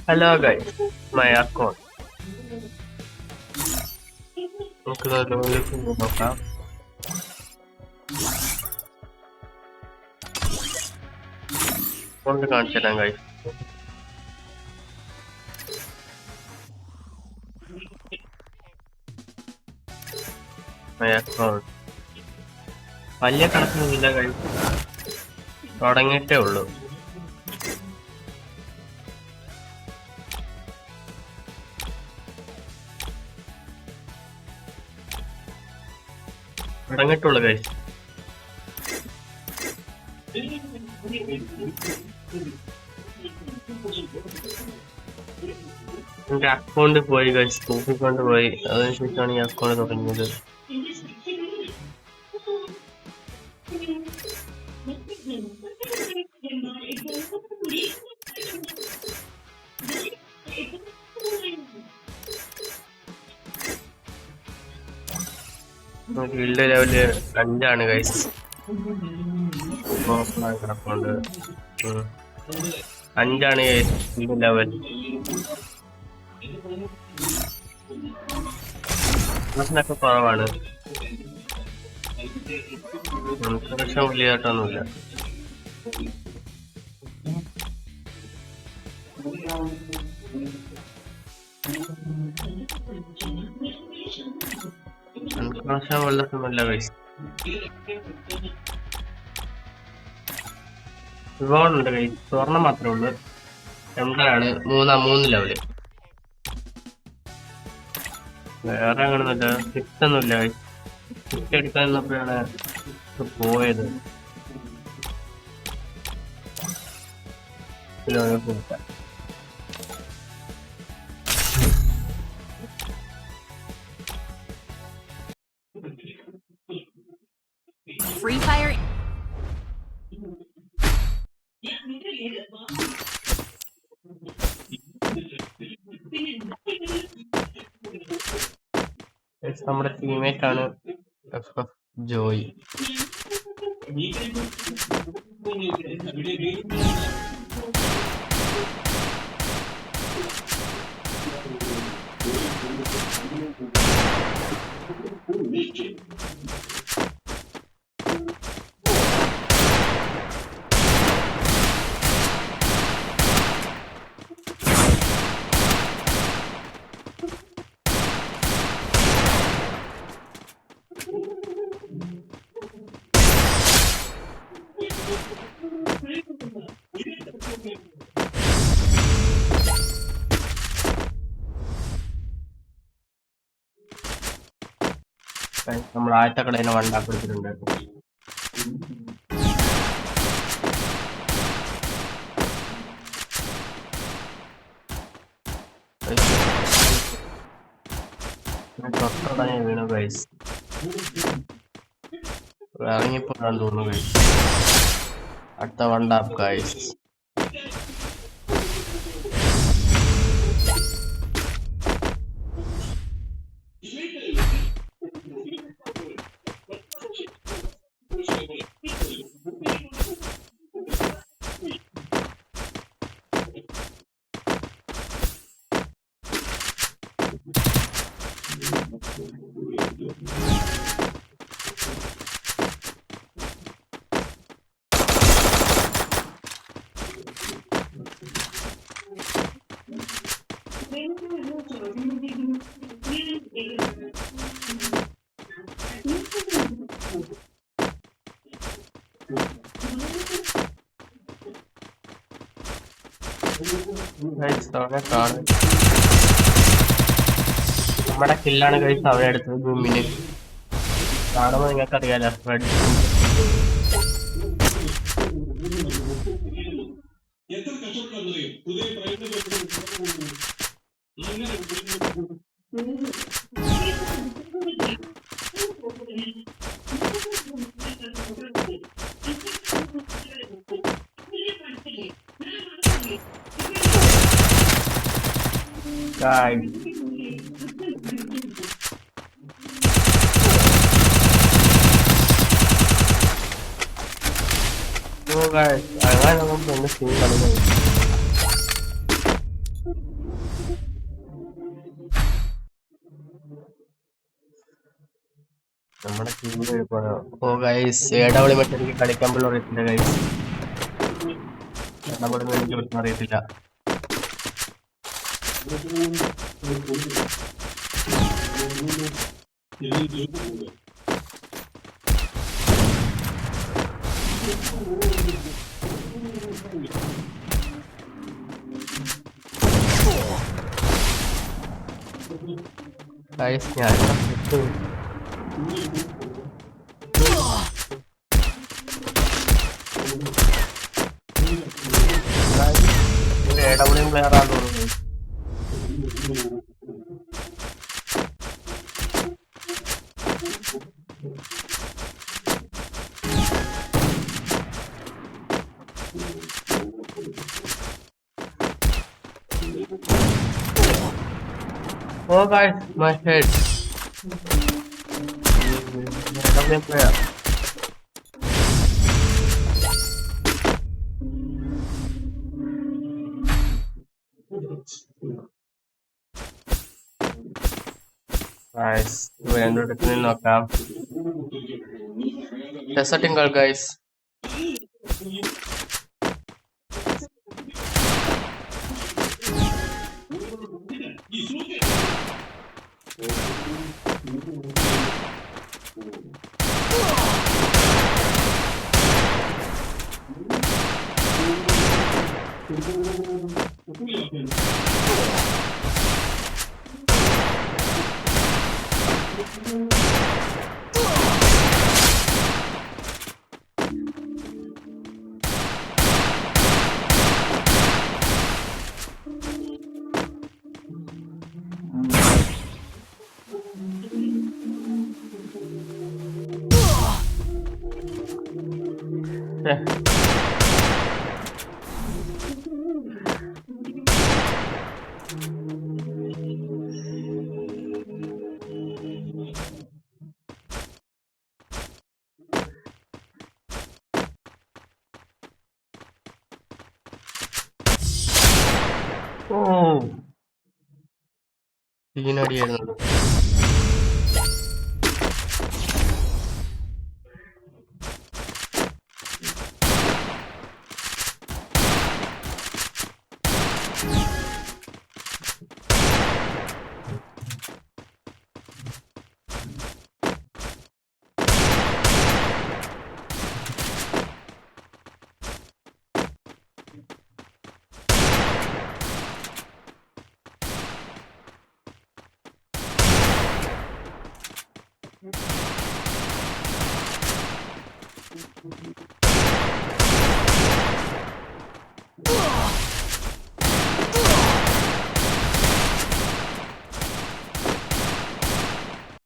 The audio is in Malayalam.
Hello guys, my account. നമുക്ക് ലോഗിലേക്ക് നോക്കാം. അക്കൗണ്ട് കാണിച്ചു തരാം guys. My account. വലിയ കണക്കൊന്നുമില്ല guys. തുടങ്ങിയിട്ടേ ഉള്ളൂ. തുടങ്ങിയിട്ടുള്ളൂ guys. എന്റെ അക്കൗണ്ട് പോയി guys, കൂട്ടിക്കൊണ്ട് പോയി. അതിനുശേഷമാണ് ഈ അക്കൗണ്ട് തുടങ്ങിയത്. Guild level 5 guys. കിടപ്പുണ്ട് 5 guys ഗിൽഡ് ലെവൽ. പ്രശ്നമൊക്കെ കുറവാണ്. പ്രശ്നം വലിയതായിട്ടൊന്നുമില്ല. പ്രശ്നം വല്ലതൊന്നുമില്ല guys. ഒരുപാടുണ്ട് guys. സ്വർണം മാത്രമേ ഉള്ളൂ. രണ്ടാണ് 3 ലെവല്. വേറെ അങ്ങനൊന്നുമില്ല. സിക്സൊന്നുമില്ല guys. സിക്സ് എടുക്കാൻ നിന്നപ്പോഴാണ് പോയത്. Free Fire. നമ്മുടെ ടീമേറ്റ് ആണ് ജോയ്. നമ്മൾ ആദ്യത്തെ കടയിനെ വണ്ടാപ്പെടുത്തിട്ടുണ്ട്. തൊട്ടടനെ വീണു ഗൈസ്. ഇറങ്ങിപ്പോഴാന്ന് തോന്നുന്നു ഗൈസ്. അടുത്ത വണ്ടാപ്പ് ഗൈസ്. നമ്മുടെ കില്ലാണ് കഴിച്ച് അവിടെ എടുത്തത്. ഭൂമിന് കാണുമ്പോൾ നിങ്ങൾക്ക് അറിയാലോ. guys. So guys, I want to sing നമ്മുടെ ടീമിൽ എഴുപ്പോ ഗൈസ് AW മറ്റേ എനിക്ക് കളിക്കാൻ പോലും അറിയത്തില്ല ഗൈസ്. AW എനിക്ക് ഒട്ടും അറിയത്തില്ല. ഗൈസ് ഞാൻ AW പ്ലെയർ ആണെന്ന് തോന്നുന്നു. Oh guys, my head. AW player. Guys, ഇവ രണ്ടുപേർക്കും നോക്കാം. Deserting girl guys. Oh, സീനടിയായിരുന്നു.